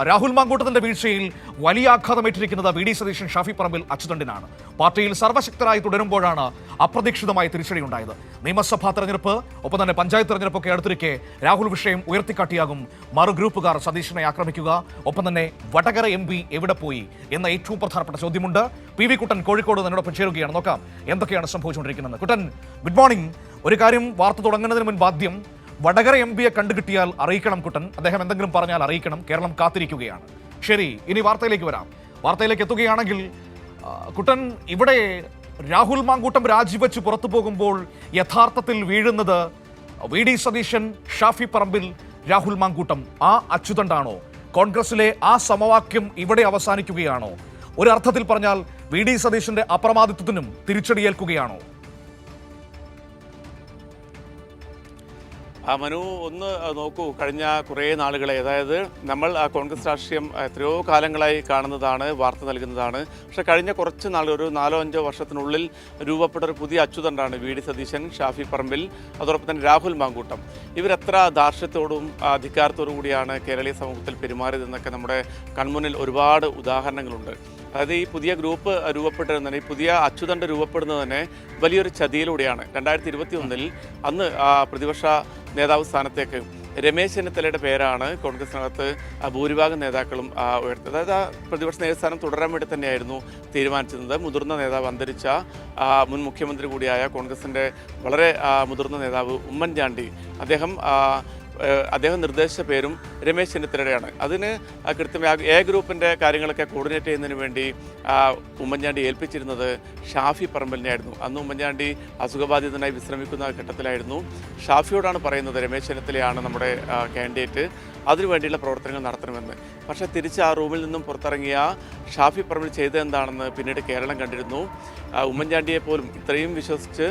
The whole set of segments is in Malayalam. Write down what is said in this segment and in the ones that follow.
രാഹുൽ മാങ്കൂട്ടത്തിന്റെ വീഴ്ചയിൽ വലിയ ആഘാതമേറ്റിരിക്കുന്നത് വി ഡി സതീശൻ, ഷാഫി പറമ്പിൽ, അച്യുതണ്ടിനാണ്. പാർട്ടിയിൽ സർവശക്തരായി തുടരുമ്പോഴാണ് അപ്രതീക്ഷിതമായ തിരിച്ചടിയുണ്ടായത്. നിയമസഭാ തെരഞ്ഞെടുപ്പ്, ഒപ്പം തന്നെ പഞ്ചായത്ത് തെരഞ്ഞെടുപ്പൊക്കെ അടുത്തിരിക്കെ രാഹുൽ വിഷയം ഉയർത്തിക്കാട്ടിയാകും മറുഗ്രൂപ്പുകാർ സതീശനെ ആക്രമിക്കുക. ഒപ്പം തന്നെ വടകര MP എവിടെ പോയി എന്ന ഏറ്റവും പ്രധാനപ്പെട്ട ചോദ്യമുണ്ട്. PV കുട്ടൻ കോഴിക്കോട് എന്നോടൊപ്പം ചേരുകയാണ്. നോക്കാം എന്തൊക്കെയാണ് സംഭവിച്ചുകൊണ്ടിരിക്കുന്നത്. കുട്ടൻ, ഗുഡ് മോർണിംഗ്. ഒരു കാര്യം വാർത്ത തുടങ്ങുന്നതിന് മുൻപ് ആദ്യം വടകര MP കണ്ടുകിട്ടിയാൽ അറിയിക്കണം കുട്ടൻ. അദ്ദേഹം എന്തെങ്കിലും പറഞ്ഞാൽ അറിയിക്കണം. കേരളം കാത്തിരിക്കുകയാണ്. ശരി, ഇനി വാർത്തയിലേക്ക് വരാം. വാർത്തയിലേക്ക് എത്തുകയാണെങ്കിൽ കുട്ടൻ, ഇവിടെ രാഹുൽ മാങ്കൂട്ടം രാജിവെച്ച് പുറത്തു പോകുമ്പോൾ യഥാർത്ഥത്തിൽ വീഴുന്നത് വി ഡി സതീശൻ, ഷാഫി പറമ്പിൽ, രാഹുൽ മാങ്കൂട്ടം, ആ അച്യുതണ്ടാണോ? കോൺഗ്രസിലെ ആ സമവാക്യം ഇവിടെ അവസാനിക്കുകയാണോ? ഒരർത്ഥത്തിൽ പറഞ്ഞാൽ വി ഡി സതീശന്റെ അപ്രമാദിത്വത്തിനും തിരിച്ചടിയേൽക്കുകയാണോ? മനു, ഒന്ന് നോക്കൂ, കഴിഞ്ഞ കുറേ നാളുകളെ, അതായത് നമ്മൾ കോൺഗ്രസ് രാഷ്ട്രീയം എത്രയോ കാലങ്ങളായി കാണുന്നതാണ്, വാർത്ത നൽകുന്നതാണ്. പക്ഷേ കഴിഞ്ഞ കുറച്ച് നാൾ, ഒരു 4-5 വർഷത്തിനുള്ളിൽ രൂപപ്പെട്ട ഒരു പുതിയ അച്യുതണ്ടാണ് വി ഡി സതീശൻ, ഷാഫി പറമ്പിൽ, അതോടൊപ്പം തന്നെ രാഹുൽ മാങ്കൂട്ടം. ഇവരെത്ര ധാർഷ്ട്യത്തോടും അധികാരത്തോടു കൂടിയാണ് കേരളീയ സമൂഹത്തിൽ പെരുമാറിയതെന്നൊക്കെ നമ്മുടെ കൺമുന്നിൽ ഒരുപാട് ഉദാഹരണങ്ങളുണ്ട്. അതായത് ഈ പുതിയ ഗ്രൂപ്പ് രൂപപ്പെട്ടിരുന്നത്, ഈ പുതിയ അച്യുതണ്ട് രൂപപ്പെടുന്നത് തന്നെ വലിയൊരു ചതിയിലൂടെയാണ്. 2021 അന്ന് പ്രതിപക്ഷ നേതാവ് സ്ഥാനത്തേക്ക് രമേശ് ചെന്നിത്തലയുടെ പേരാണ് കോൺഗ്രസിനകത്ത് ഭൂരിഭാഗം നേതാക്കളും ഉയർത്തിയത്. അതായത് ആ പ്രതിപക്ഷ നേതൃസ്ഥാനം തുടരാൻ വേണ്ടി തന്നെയായിരുന്നു തീരുമാനിച്ചിരുന്നത്. മുതിർന്ന നേതാവ്, അന്തരിച്ച മുൻ മുഖ്യമന്ത്രി കൂടിയായ കോൺഗ്രസിൻ്റെ വളരെ മുതിർന്ന നേതാവ് ഉമ്മൻചാണ്ടി, അദ്ദേഹം നിർദ്ദേശിച്ച പേരും രമേശ് ചെന്നിത്തലയുടെയാണ്. അതിന് കൃത്യമായി ഗ്രൂപ്പിൻ്റെ കാര്യങ്ങളൊക്കെ കോർഡിനേറ്റ് ചെയ്യുന്നതിന് വേണ്ടി ഉമ്മൻചാണ്ടി ഏൽപ്പിച്ചിരുന്നത് ഷാഫി പറമ്പലിനെയായിരുന്നു. അന്ന് ഉമ്മൻചാണ്ടി അസുഖബാധിതനായി വിശ്രമിക്കുന്ന ഘട്ടത്തിലായിരുന്നു. ഷാഫിയോടാണ് പറയുന്നത് രമേശ് ചെന്നിത്തലയാണ് നമ്മുടെ കാൻഡിഡേറ്റ്, അതിനുവേണ്ടിയുള്ള പ്രവർത്തനങ്ങൾ നടത്തണമെന്ന്. പക്ഷേ തിരിച്ച് ആ റൂമിൽ നിന്നും പുറത്തിറങ്ങിയ ഷാഫി പറമ്പിൽ ചെയ്തതെന്താണെന്ന് പിന്നീട് കേരളം കണ്ടിരുന്നു. ഉമ്മൻചാണ്ടിയെ പോലും ഇത്രയും വിശ്വസിച്ച്,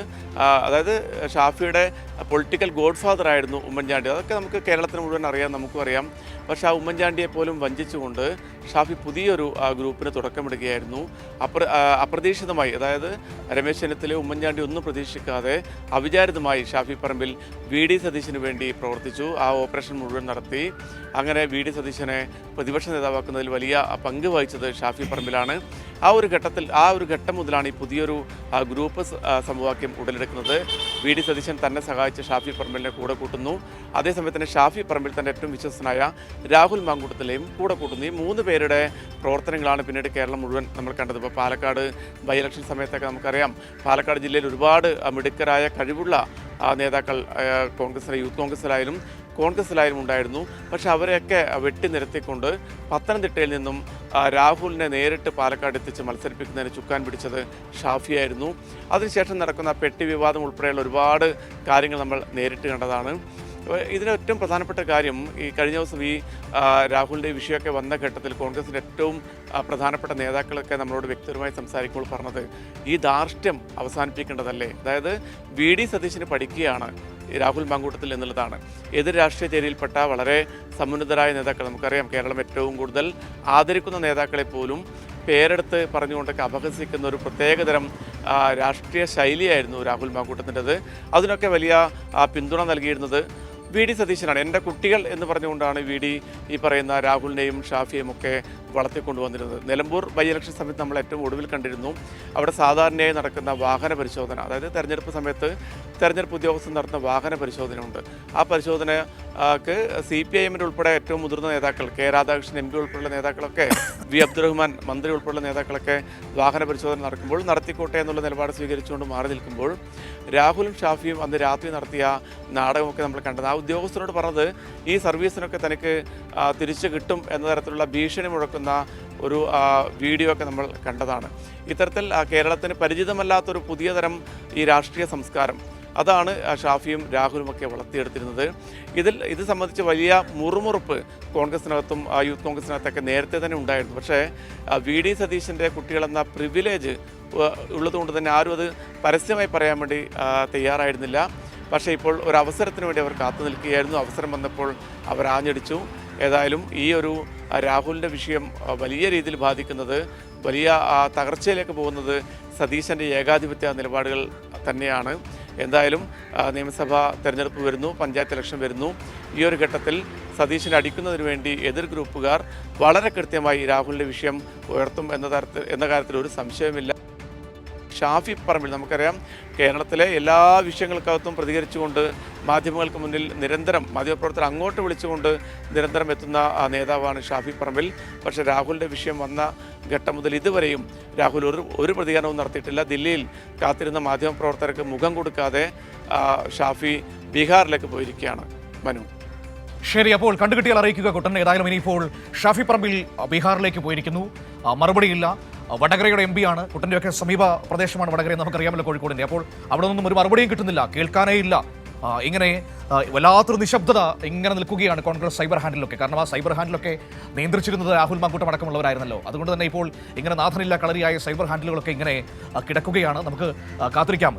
അതായത് ഷാഫിയുടെ പൊളിറ്റിക്കൽ ഗോഡ് ഫാദർ ആയിരുന്നു ഉമ്മൻചാണ്ടി. അതൊക്കെ നമുക്ക് കേരളത്തിന് മുഴുവൻ അറിയാം, നമുക്കും അറിയാം. പക്ഷേ ആ ഉമ്മൻചാണ്ടിയെ പോലും വഞ്ചിച്ചുകൊണ്ട് ഷാഫി പുതിയൊരു ഗ്രൂപ്പിന് തുടക്കമിടുകയായിരുന്നു. അപ്രതീക്ഷിതമായി, അതായത് രമേശ് ചെന്നിത്തല, ഉമ്മൻചാണ്ടി ഒന്നും പ്രതീക്ഷിക്കാതെ അവിചാരിതമായി ഷാഫി പറമ്പിൽ വി ഡി സതീശന് വേണ്ടി പ്രവർത്തിച്ചു. ആ ഓപ്പറേഷൻ മുഴുവൻ നടത്തി. അങ്ങനെ വി ഡി സതീശനെ പ്രതിപക്ഷ നേതാവാക്കുന്നതിൽ വലിയ പങ്ക് വഹിച്ചത് ഷാഫി പറമ്പിലാണ്. ആ ഒരു ഘട്ടം മുതലാണ് ഈ പുതിയൊരു ഗ്രൂപ്പ് സമവാക്യം ഉടലെടുക്കുന്നത്. വി ഡി സതീശൻ തന്നെ സഹായിച്ച് ഷാഫി പറമ്പിലിനെ കൂടെ കൂട്ടുന്നു. അതേസമയത്ത് തന്നെ ഷാഫി പറമ്പിൽ തൻ്റെ ഏറ്റവും വിശ്വസനായ രാഹുൽ മാങ്കൂട്ടത്തിലെയും കൂടെ കൂട്ടുന്നു. ഈ 3 പേരുടെ പ്രവർത്തനങ്ങളാണ് പിന്നീട് കേരളം മുഴുവൻ നമ്മൾ കണ്ടത്. ഇപ്പോൾ പാലക്കാട് ബൈ ഇലക്ഷൻ സമയത്തൊക്കെ നമുക്കറിയാം, പാലക്കാട് ജില്ലയിൽ ഒരുപാട് മിടുക്കരായ കഴിവുള്ള നേതാക്കൾ യൂത്ത് കോൺഗ്രസിലായാലും ഉണ്ടായിരുന്നു. പക്ഷെ അവരെയൊക്കെ വെട്ടിനിരത്തിക്കൊണ്ട് പത്തനംതിട്ടയിൽ നിന്നും രാഹുലിനെ നേരിട്ട് പാലക്കാട് എത്തിച്ച് മത്സരിപ്പിക്കുന്നതിന് ചുക്കാൻ പിടിച്ചത് ഷാഫിയായിരുന്നു. അതിനുശേഷം നടക്കുന്ന പെട്ടി വിവാദം ഉൾപ്പെടെയുള്ള ഒരുപാട് കാര്യങ്ങൾ നമ്മൾ നേരിട്ട് കണ്ടതാണ്. ഇതിന് ഏറ്റവും പ്രധാനപ്പെട്ട കാര്യം, ഈ കഴിഞ്ഞ ദിവസം ഈ രാഹുലിൻ്റെ വിഷയമൊക്കെ വന്ന ഘട്ടത്തിൽ കോൺഗ്രസിൻ്റെ ഏറ്റവും പ്രധാനപ്പെട്ട നേതാക്കളൊക്കെ നമ്മളോട് വ്യക്തിപരമായി സംസാരിക്കുമ്പോൾ പറഞ്ഞത്, ഈ ധാർഷ്ട്യം അവസാനിപ്പിക്കേണ്ടതല്ലേ? അതായത് വി ഡി സതീശന് പഠിക്കുകയാണ് രാഹുൽ മാങ്കൂട്ടത്തിൽ എന്നുള്ളതാണ്. എതിർ രാഷ്ട്രീയ ചേരിയിൽപ്പെട്ട വളരെ സമുന്നതരായ നേതാക്കൾ, നമുക്കറിയാം കേരളം ഏറ്റവും കൂടുതൽ ആദരിക്കുന്ന നേതാക്കളെ പോലും പേരെടുത്ത് പറഞ്ഞുകൊണ്ടൊക്കെ അപഹസിക്കുന്ന ഒരു പ്രത്യേകതരം രാഷ്ട്രീയ ശൈലിയായിരുന്നു രാഹുൽ മാങ്കൂട്ടത്തിൻ്റെത്. അതിനൊക്കെ വലിയ പിന്തുണ നൽകിയിരുന്നത് വി ഡി സതീശനാണ്. എൻ്റെ കുട്ടികൾ എന്ന് പറഞ്ഞുകൊണ്ടാണ് വി ഡി ഈ പറയുന്ന രാഹുലിനെയും ഷാഫിയെയും ഒക്കെ വളർത്തിക്കൊണ്ടുവന്നിരുന്നത്. നിലമ്പൂർ ബൈ ഇലക്ഷൻ സമയത്ത് നമ്മൾ ഏറ്റവും ഒടുവിൽ കണ്ടിരുന്നു, അവിടെ സാധാരണയായി നടക്കുന്ന വാഹന പരിശോധന, അതായത് തെരഞ്ഞെടുപ്പ് സമയത്ത് തെരഞ്ഞെടുപ്പ് ഉദ്യോഗസ്ഥർ നടത്തുന്ന വാഹന പരിശോധനയുണ്ട്. ആ പരിശോധനക്ക് CPIM ഉൾപ്പെടെ ഏറ്റവും മുതിർന്ന നേതാക്കൾ, കെ രാധാകൃഷ്ണൻ MP ഉൾപ്പെടെയുള്ള നേതാക്കളൊക്കെ, വി അബ്ദുറഹ്മാൻ മന്ത്രി ഉൾപ്പെടെയുള്ള നേതാക്കളൊക്കെ വാഹന പരിശോധന നടക്കുമ്പോൾ നടത്തിക്കോട്ടെ എന്നുള്ള നിലപാട് സ്വീകരിച്ചുകൊണ്ട് മാറി നിൽക്കുമ്പോൾ രാഹുലും ഷാഫിയും അന്ന് രാത്രി നടത്തിയ നാടകമൊക്കെ നമ്മൾ കണ്ടത്. ആ ഉദ്യോഗസ്ഥരോട് പറഞ്ഞത് ഈ സർവീസിനൊക്കെ തനിക്ക് തിരിച്ചു കിട്ടും എന്ന തരത്തിലുള്ള ഭീഷണി മുഴക്കുന്ന ഒരു വീഡിയോ ഒക്കെ നമ്മൾ കണ്ടതാണ്. ഇത്തരത്തിൽ കേരളത്തിന് പരിചിതമല്ലാത്തൊരു പുതിയ തരം ഈ രാഷ്ട്രീയ സംസ്കാരം, അതാണ് ഷാഫിയും രാഹുലുമൊക്കെ വളർത്തിയെടുത്തിരുന്നത്. ഇത് സംബന്ധിച്ച് വലിയ മുറുമുറുപ്പ് കോൺഗ്രസിനകത്തും യൂത്ത് കോൺഗ്രസിനകത്തൊക്കെ നേരത്തെ തന്നെ ഉണ്ടായിരുന്നു. പക്ഷേ വി ഡി സതീശൻ്റെ കുട്ടികളെന്ന പ്രിവിലേജ് ഉള്ളതുകൊണ്ട് തന്നെ ആരും അത് പരസ്യമായി പറയാൻ വേണ്ടി തയ്യാറായിരുന്നില്ല. പക്ഷേ ഇപ്പോൾ ഒരു അവസരത്തിന് വേണ്ടി അവർ കാത്തു നിൽക്കുകയായിരുന്നു. അവസരം വന്നപ്പോൾ അവർ ആഞ്ഞടിച്ചു. ഏതായാലും ഈ ഒരു രാഹുലിൻ്റെ വിഷയം വലിയ രീതിയിൽ ബാധിക്കുന്നത്, വലിയ തകർച്ചയിലേക്ക് പോകുന്നത് സതീശൻ്റെ ഏകാധിപത്യ നിലപാടുകൾ തന്നെയാണ്. എന്തായാലും നിയമസഭാ തെരഞ്ഞെടുപ്പ് വരുന്നു, പഞ്ചായത്ത് ഇലക്ഷൻ വരുന്നു. ഈ ഒരു ഘട്ടത്തിൽ സതീശിനെ അടിക്കുന്നതിന് വേണ്ടി എതിർ ഗ്രൂപ്പുകാർ വളരെ കൃത്യമായി രാഹുലിൻ്റെ വിഷയം ഉയർത്തും എന്ന കാര്യത്തിൽ ഒരു സംശയമില്ല. ഷാഫി പറമ്പിൽ നമുക്കറിയാം, കേരളത്തിലെ എല്ലാ വിഷയങ്ങൾക്കകത്തും പ്രതികരിച്ചുകൊണ്ട് മാധ്യമങ്ങൾക്ക് മുന്നിൽ നിരന്തരം മാധ്യമപ്രവർത്തകർ അങ്ങോട്ട് വിളിച്ചുകൊണ്ട് നിരന്തരം എത്തുന്ന നേതാവാണ് ഷാഫി പറമ്പിൽ. പക്ഷേ രാഹുലിൻ്റെ വിഷയം വന്ന ഘട്ടം മുതൽ ഇതുവരെയും രാഹുൽ ഒരു പ്രതികരണവും നടത്തിയിട്ടില്ല. ദില്ലിയിൽ കാത്തിരുന്ന മാധ്യമപ്രവർത്തകർക്ക് മുഖം കൊടുക്കാതെ ഷാഫി ബീഹാറിലേക്ക് പോയിരിക്കുകയാണ്. മനു. ശരി, അപ്പോൾ കണ്ടുകിട്ടിയാൽ അറിയിക്കുക കുട്ടൻ. ഏതായാലും ഇനിയിപ്പോൾ ഷാഫി പറമ്പിൽ ബീഹാറിലേക്ക് പോയിരിക്കുന്നു, മറുപടിയില്ല. വടകരയുടെ എം പിയാണ്, കുട്ടൻ്റെയൊക്കെ സമീപ പ്രദേശമാണ് വടകര, നമുക്കറിയാമല്ലോ കോഴിക്കോടിൻ്റെ. അപ്പോൾ അവിടെ നിന്നും ഒരു മറുപടിയും കിട്ടുന്നില്ല, കേൾക്കാനേ ഇല്ല. ഇങ്ങനെ വല്ലാത്തൊരു നിശബ്ദത ഇങ്ങനെ നിൽക്കുകയാണ് കോൺഗ്രസ് സൈബർ ഹാൻഡിലൊക്കെ. കാരണം ആ സൈബർ ഹാൻഡിലൊക്കെ നിയന്ത്രിച്ചിരുന്നത് രാഹുൽ മാങ്കൂട്ടം അടക്കമുള്ളവരായിരുന്നല്ലോ. അതുകൊണ്ട് തന്നെ ഇപ്പോൾ ഇങ്ങനെ നാഥനില്ല കളരിയായ സൈബർ ഹാൻഡിലുകളൊക്കെ ഇങ്ങനെ കിടക്കുകയാണ്. നമുക്ക് കാത്തിരിക്കാം